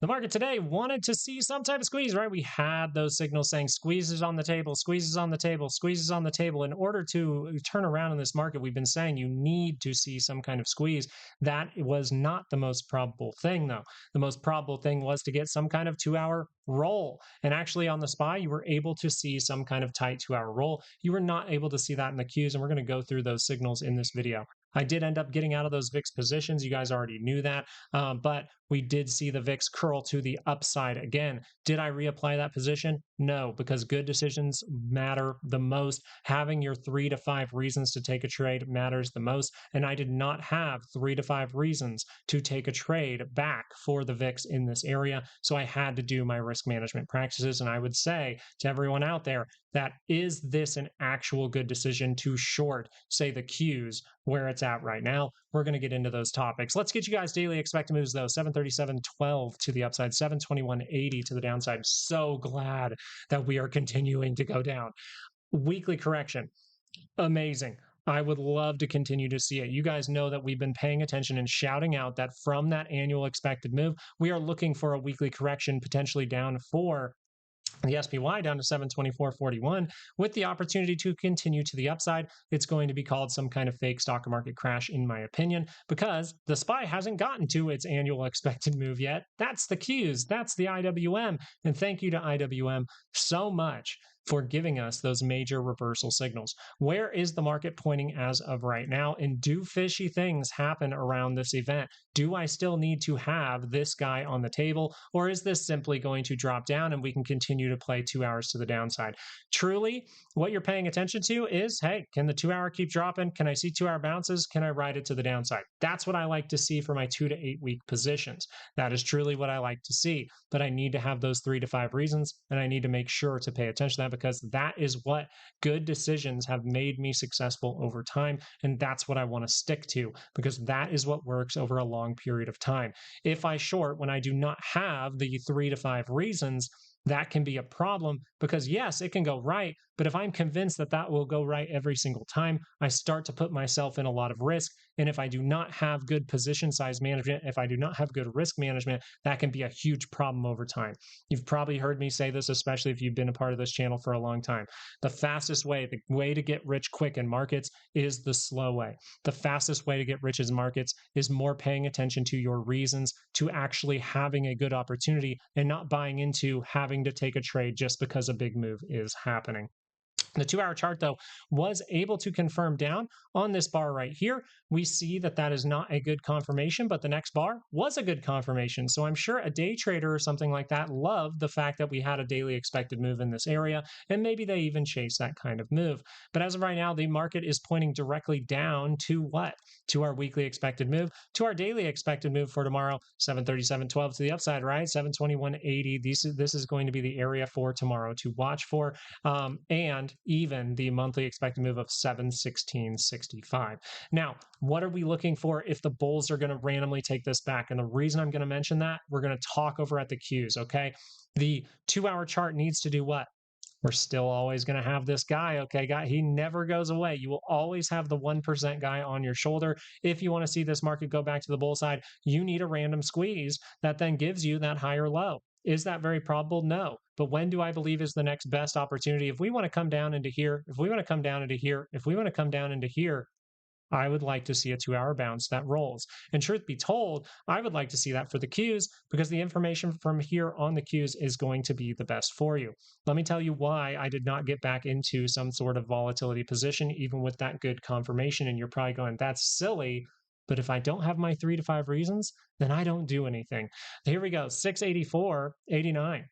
The market today wanted to see some type of squeeze, right? We had those signals saying squeezes on the table, squeezes on the table, squeezes on the table. In order to turn around in this market, we've been saying you need to see some kind of squeeze. That was not the most probable thing, though. The most probable thing was to get some kind of 2-hour roll. And actually, on the SPY, you were able to see some kind of tight 2-hour roll. You were not able to see that in the Qs, and we're going to go through those signals in this video. I did end up getting out of those VIX positions. You guys already knew that, but we did see the VIX curl to the upside again. Did I reapply that position? No, because good decisions matter the most. Having your 3 to 5 reasons to take a trade matters the most. And I did not have 3 to 5 reasons to take a trade back for the VIX in this area. So I had to do my risk management practices. And I would say to everyone out there, that is this an actual good decision to short, say, the Qs where it's at right now? We're going to get into those topics. Let's get you guys daily expected moves, though. 737.12 to the upside, 721.80 to the downside. So glad that we are continuing to go down. Weekly correction. Amazing. I would love to continue to see it. You guys know that we've been paying attention and shouting out that from that annual expected move, we are looking for a weekly correction potentially down for the SPY down to 724.41 with the opportunity to continue to the upside. It's going to be called some kind of fake stock market crash, in my opinion, because the SPY hasn't gotten to its annual expected move yet. That's the Qs, that's the IWM. And thank you to IWM so much for giving us those major reversal signals. Where is the market pointing as of right now? And do fishy things happen around this event? Do I still need to have this guy on the table, or is this simply going to drop down and we can continue to play 2 hours to the downside? Truly, what you're paying attention to is, hey, can the 2 hour keep dropping? Can I see 2 hour bounces? Can I ride it to the downside? That's what I like to see for my 2 to 8 week positions. That is truly what I like to see. But I need to have those 3 to 5 reasons, and I need to make sure to pay attention to that, because that is what good decisions have made me successful over time. And that's what I want to stick to, because that is what works over a long period of time. If I short when I do not have the 3 to 5 reasons, that can be a problem, because yes, it can go right, but if I'm convinced that that will go right every single time, I start to put myself in a lot of risk. And if I do not have good position size management, if I do not have good risk management, that can be a huge problem over time. You've probably heard me say this, especially if you've been a part of this channel for a long time. The fastest way, the way to get rich quick in markets is the slow way. The fastest way to get rich in markets is more paying attention to your reasons, to actually having a good opportunity and not buying into having to take a trade just because a big move is happening. The 2 hour chart, though, was able to confirm down on this bar right here. We see that that is not a good confirmation, but the next bar was a good confirmation. So I'm sure a day trader or something like that loved the fact that we had a daily expected move in this area, and maybe they even chase that kind of move. But as of right now, the market is pointing directly down to what? To our weekly expected move, to our daily expected move for tomorrow, 737.12 to the upside, right? 721.80. This is going to be the area for tomorrow to watch for. And even the monthly expected move of 716.65. Now, what are we looking for if the bulls are going to randomly take this back? And the reason I'm going to mention that, we're going to talk over at the Qs, okay? The 2 hour chart needs to do what? We're still always going to have this guy, okay, guy? He never goes away. You will always have the 1% guy on your shoulder. If you want to see this market go back to the bull side, you need a random squeeze that then gives you that higher low. Is that very probable? No. But when do I believe is the next best opportunity? If we want to come down into here, if we want to come down into here, if we want to come down into here, I would like to see a 2 hour bounce that rolls. And truth be told, I would like to see that for the Qs, because the information from here on the Qs is going to be the best for you. Let me tell you why I did not get back into some sort of volatility position, even with that good confirmation. And you're probably going, that's silly. But if I don't have my 3 to 5 reasons, then I don't do anything. Here we go, 684.89.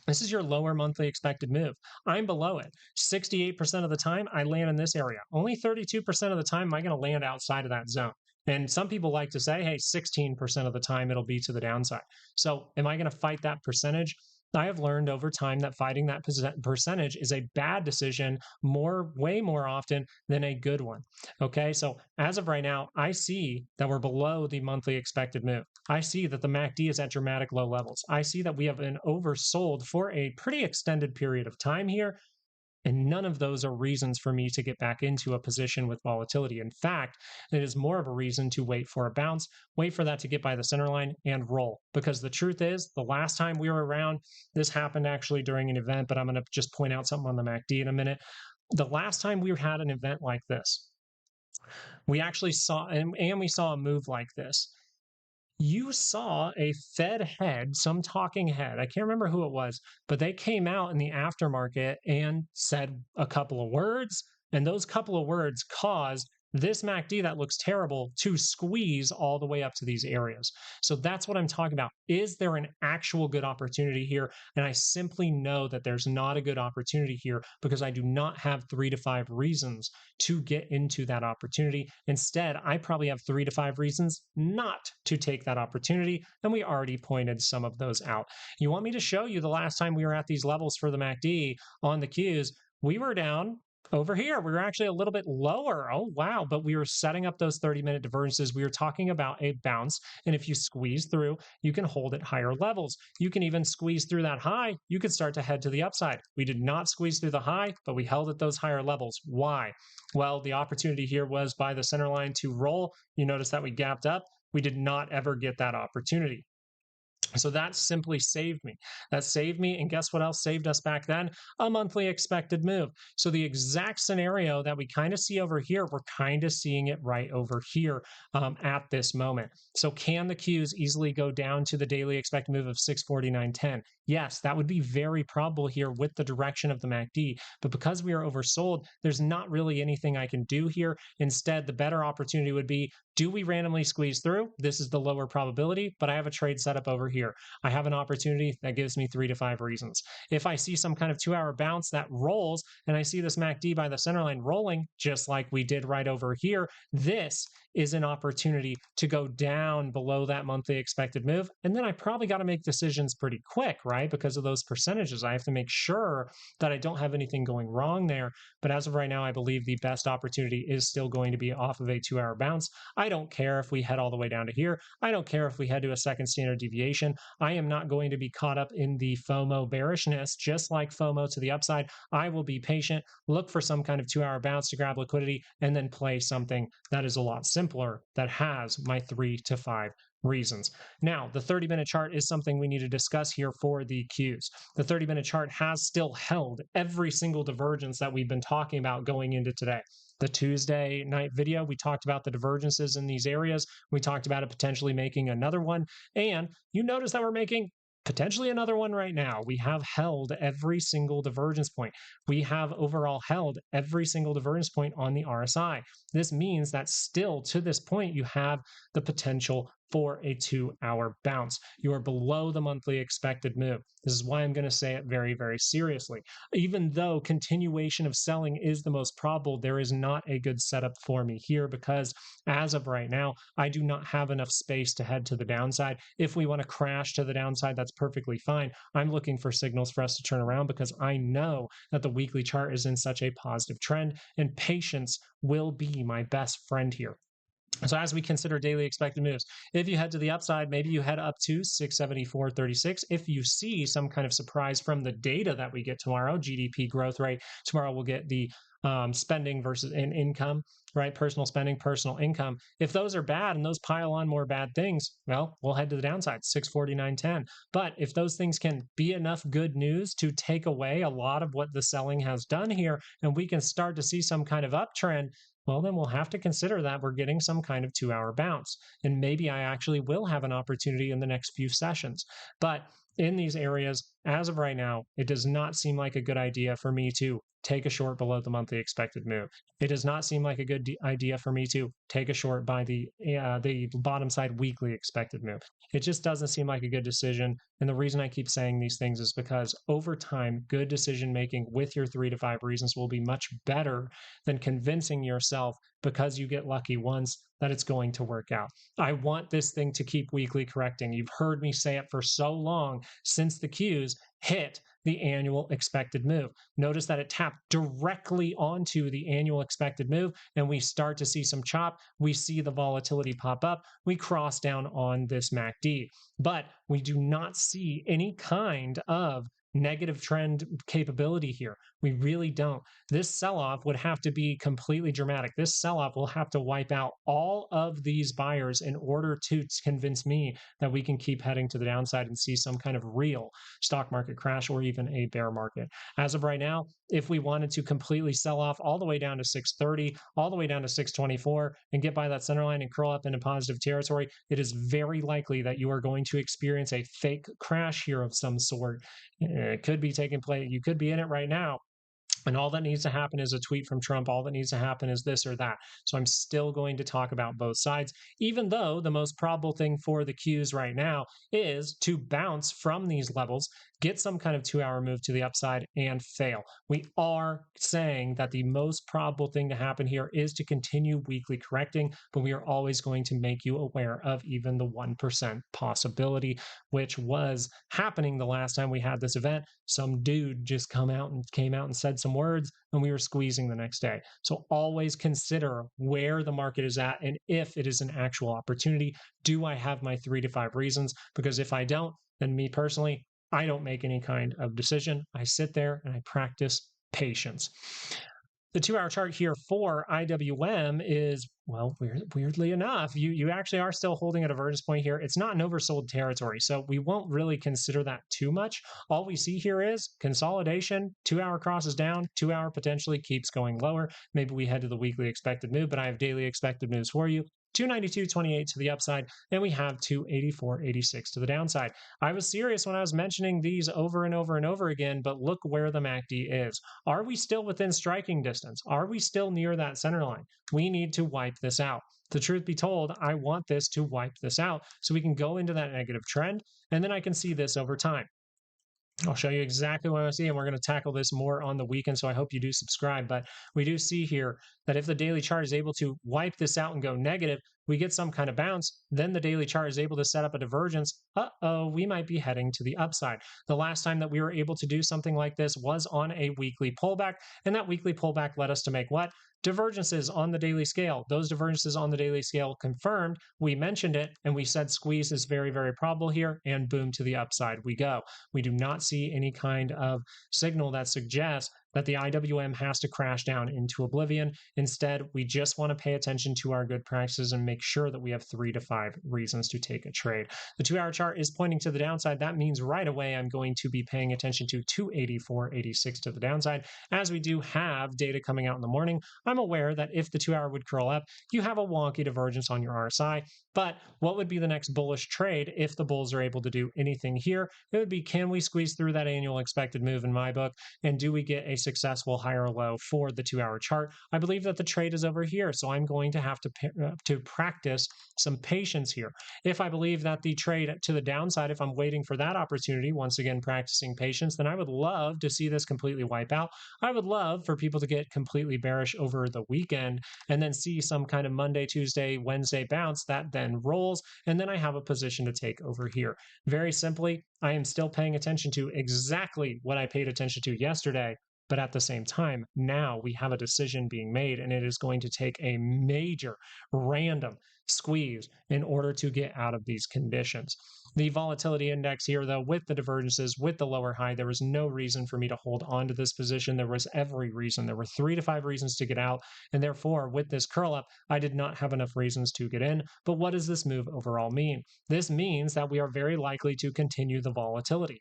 This is your lower monthly expected move. I'm below it. 68% of the time, I land in this area. Only 32% of the time, am I going to land outside of that zone. And some people like to say, hey, 16% of the time, it'll be to the downside. So am I going to fight that percentage? I have learned over time that fighting that percentage is a bad decision way more often than a good one. Okay, so as of right now, I see that we're below the monthly expected move. I see that the MACD is at dramatic low levels. I see that we have been oversold for a pretty extended period of time here. And none of those are reasons for me to get back into a position with volatility. In fact, it is more of a reason to wait for a bounce, wait for that to get by the center line and roll. Because the truth is, the last time we were around, this happened actually during an event, but I'm going to just point out something on the MACD in a minute. The last time we had an event like this, we actually saw, and we saw a move like this. You saw a Fed head, some talking head, I can't remember who it was, but they came out in the aftermarket and said a couple of words. And those couple of words caused this MACD that looks terrible to squeeze all the way up to these areas. So that's what I'm talking about. Is there an actual good opportunity here? And I simply know that there's not a good opportunity here because I do not have 3 to 5 reasons to get into that opportunity. Instead, I probably have 3 to 5 reasons not to take that opportunity. And we already pointed some of those out. You want me to show you the last time we were at these levels for the MACD on the Qs? We were down over here. We were actually a little bit lower. Oh, wow. But we were setting up those 30-minute divergences. We were talking about a bounce. And if you squeeze through, you can hold at higher levels. You can even squeeze through that high. You could start to head to the upside. We did not squeeze through the high, but we held at those higher levels. Why? Well, the opportunity here was by the center line to roll. You notice that we gapped up. We did not ever get that opportunity. So that simply saved me. That saved me. And guess what else saved us back then? A monthly expected move. So the exact scenario that we kind of see over here, we're kind of seeing it right over here at this moment. So can the Qs easily go down to the daily expected move of 649.10? Yes, that would be very probable here with the direction of the MACD. But because we are oversold, there's not really anything I can do here. Instead, the better opportunity would be, do we randomly squeeze through? This is the lower probability, but I have a trade set up over here. I have an opportunity that gives me 3 to 5 reasons. If I see some kind of 2-hour bounce that rolls and I see this MACD by the center line rolling, just like we did right over here, this is an opportunity to go down below that monthly expected move. And then I probably got to make decisions pretty quick, right? Because of those percentages. I have to make sure that I don't have anything going wrong there. But as of right now, I believe the best opportunity is still going to be off of a 2-hour bounce. I don't care if we head all the way down to here. I don't care if we head to a second standard deviation. I am not going to be caught up in the FOMO bearishness, just like FOMO to the upside. I will be patient, look for some kind of 2-hour bounce to grab liquidity, and then play something that is a lot simpler that has my 3 to 5 reasons. Now, the 30-minute chart is something we need to discuss here for the Qs. The 30-minute chart has still held every single divergence that we've been talking about going into today. The Tuesday night video, we talked about the divergences in these areas. We talked about it potentially making another one. And you notice that we're making potentially another one right now. We have held every single divergence point. We have overall held every single divergence point on the RSI. This means that still to this point, you have the potential for a 2-hour bounce. You are below the monthly expected move. This is why I'm going to say it very, very seriously. Even though continuation of selling is the most probable, there is not a good setup for me here because as of right now, I do not have enough space to head to the downside. If we want to crash to the downside, that's perfectly fine. I'm looking for signals for us to turn around because I know that the weekly chart is in such a positive trend and patience will be my best friend here. So as we consider daily expected moves, if you head to the upside, maybe you head up to 674.36. If you see some kind of surprise from the data that we get tomorrow, GDP growth rate, tomorrow we'll get the spending versus income, right? Personal spending, personal income. If those are bad and those pile on more bad things, well, we'll head to the downside, 649.10. But if those things can be enough good news to take away a lot of what the selling has done here, and we can start to see some kind of uptrend, well, then we'll have to consider that we're getting some kind of 2-hour bounce. And maybe I actually will have an opportunity in the next few sessions. But in these areas, as of right now, it does not seem like a good idea for me to take a short below the monthly expected move. It does not seem like a good idea for me to take a short by the bottom side weekly expected move. It just doesn't seem like a good decision. And the reason I keep saying these things is because over time, good decision making with your 3 to 5 reasons will be much better than convincing yourself because you get lucky once that it's going to work out. I want this thing to keep weekly correcting. You've heard me say it for so long since the Qs hit the annual expected move. Notice that it tapped directly onto the annual expected move and we start to see some chop. We see the volatility pop up. We cross down on this MACD, but we do not see any kind of negative trend capability here. We really don't. This sell-off would have to be completely dramatic. This sell-off will have to wipe out all of these buyers in order to convince me that we can keep heading to the downside and see some kind of real stock market crash or even a bear market. As of right now, if we wanted to completely sell off all the way down to 630, all the way down to 624, and get by that center line and curl up into positive territory, it is very likely that you are going to experience a fake crash here of some sort. It could be taking place. You could be in it right now. And all that needs to happen is a tweet from Trump. All that needs to happen is this or that. So I'm still going to talk about both sides, even though the most probable thing for the Qs right now is to bounce from these levels, get some kind of 2-hour move to the upside and fail. We are saying that the most probable thing to happen here is to continue weekly correcting, but we are always going to make you aware of even the 1% possibility, which was happening the last time we had this event. Some dude just came out and said some words, and we were squeezing the next day. So always consider where the market is at and if it is an actual opportunity. Do I have my 3 to 5 reasons? Because if I don't, then me personally, I don't make any kind of decision. I sit there and I practice patience. The 2-hour chart here for IWM is, well, weirdly enough, you actually are still holding a divergence point here. It's not an oversold territory, so we won't really consider that too much. All we see here is consolidation, 2-hour crosses down, 2-hour potentially keeps going lower. Maybe we head to the weekly expected move, but I have daily expected moves for you. 292.28 to the upside, and we have 284.86 to the downside. I was serious when I was mentioning these over and over and over again, but look where the MACD is. Are we still within striking distance? Are we still near that center line? We need to wipe this out. The truth be told, I want this to wipe this out so we can go into that negative trend, and then I can see this over time. I'll show you exactly what I see, and we're going to tackle this more on the weekend, so I hope you do subscribe. But we do see here that if the daily chart is able to wipe this out and go negative, we get some kind of bounce, then the daily chart is able to set up a divergence. We might be heading to the upside. The last time that we were able to do something like this was on a weekly pullback, and that weekly pullback led us to make what? Divergences on the daily scale. Those divergences on the daily scale confirmed. We mentioned it, and we said squeeze is very, very probable here, and boom, to the upside we go. We do not see any kind of signal that suggests that the IWM has to crash down into oblivion. Instead, we just want to pay attention to our good practices and make sure that we have 3 to 5 reasons to take a trade. The 2-hour chart is pointing to the downside. That means right away I'm going to be paying attention to 284.86 to the downside. As we do have data coming out in the morning, I'm aware that if the 2-hour would curl up, you have a wonky divergence on your RSI. But what would be the next bullish trade if the bulls are able to do anything here? It would be, can we squeeze through that annual expected move in my book? And do we get a successful higher low for the 2-hour chart? I believe that the trade is over here, so I'm going to have to practice some patience here. If I believe that the trade to the downside, if I'm waiting for that opportunity, once again practicing patience, then I would love to see this completely wipe out. I would love for people to get completely bearish over the weekend and then see some kind of Monday, Tuesday, Wednesday bounce that then rolls, and then I have a position to take over here. Very simply, I am still paying attention to exactly what I paid attention to yesterday. But at the same time, now we have a decision being made, and it is going to take a major random squeeze in order to get out of these conditions. The volatility index here, though, with the divergences, with the lower high, there was no reason for me to hold on to this position. There was every reason. There were 3 to 5 reasons to get out. And therefore, with this curl up, I did not have enough reasons to get in. But what does this move overall mean? This means that we are very likely to continue the volatility.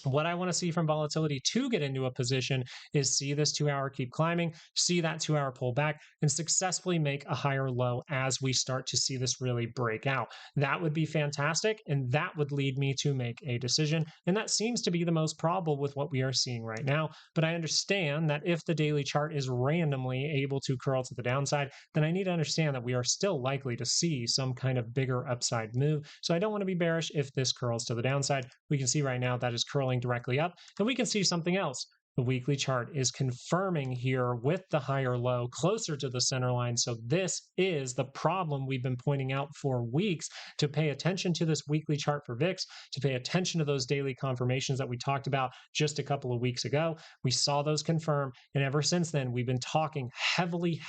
What I want to see from volatility to get into a position is see this 2-hour keep climbing, see that 2-hour pull back, and successfully make a higher low as we start to see this really break out. That would be fantastic, and that would lead me to make a decision. And that seems to be the most probable with what we are seeing right now. But I understand that if the daily chart is randomly able to curl to the downside, then I need to understand that we are still likely to see some kind of bigger upside move. So I don't want to be bearish if this curls to the downside. We can see right now that is curling directly up, and we can see something else. The weekly chart is confirming here with the higher low closer to the center line. So this is the problem we've been pointing out for weeks, to pay attention to this weekly chart for VIX, to pay attention to those daily confirmations that we talked about just a couple of weeks ago. We saw those confirm. And ever since then, we've been talking heavily,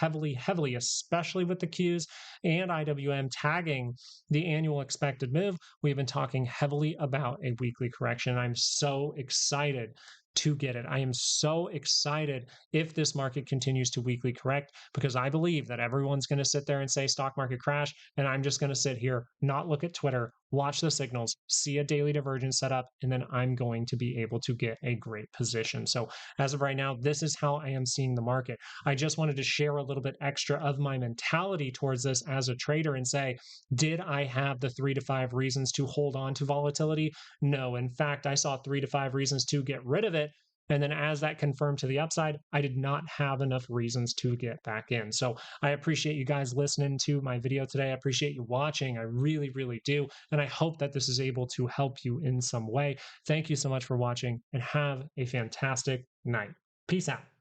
especially with the Qs and IWM tagging the annual expected move. We've been talking heavily about a weekly correction. I'm so excited to get it. I am so excited if this market continues to weekly correct, because I believe that everyone's going to sit there and say stock market crash, and I'm just going to sit here, not look at Twitter, watch the signals, see a daily divergence set up, and then I'm going to be able to get a great position. So as of right now, this is how I am seeing the market. I just wanted to share a little bit extra of my mentality towards this as a trader and say, did I have the 3 to 5 reasons to hold on to volatility? No. In fact, I saw 3 to 5 reasons to get rid of it. And then as that confirmed to the upside, I did not have enough reasons to get back in. So I appreciate you guys listening to my video today. I appreciate you watching. I really, really do. And I hope that this is able to help you in some way. Thank you so much for watching, and have a fantastic night. Peace out.